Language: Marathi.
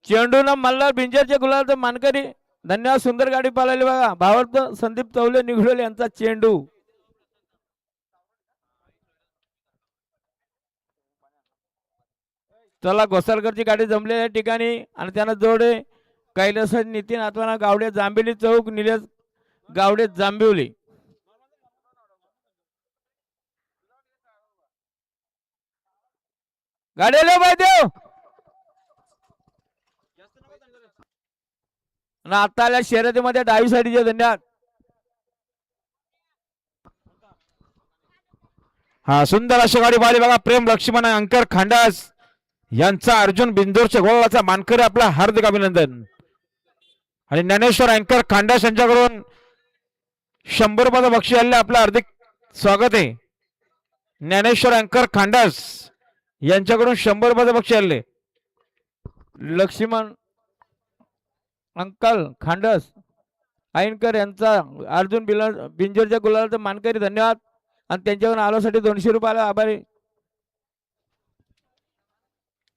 चेंडू न मल्हार बिंजरचे गुलाल मानकरी धन्यवाद. सुंदर गाडी पाळली बघा. भावार्थ संदीप चौले निघडोले यांचा चेंडू. चला घोसालकरची गाडी जमली या ठिकाणी आणि त्यांना जोडे कैलास नितीन आत्माना गावडे जांभिवली चौक निलेश गावडे जांभिवली. गाडीला पाहिजे आता आल्या शर्यतीमध्ये डावी साईडचे धन्यवाद. हा सुंदर अशी गाडी पाहिली बघा. प्रेम लक्ष्मण अंकर खांडास यांचा अर्जुन बिंदूरच्या गोळाचा मानकरी आपला हार्दिक अभिनंदन. आणि ज्ञानेश्वर अँकर खांडास यांच्याकडून 100 रुपयाचं बक्षीस आले. आपलं हार्दिक स्वागत आहे. ज्ञानेश्वर अँकर खांडास यांच्याकडून 100 रुपयाचं बक्षीस आले. लक्ष्मण अंकल खांडस आईनकर यांचा अर्जुन बिंजरच्या गुलाला मानकरी धन्यवाद. आणि त्यांच्याकडून आलोसाठी 200 रुपयाला आभारी.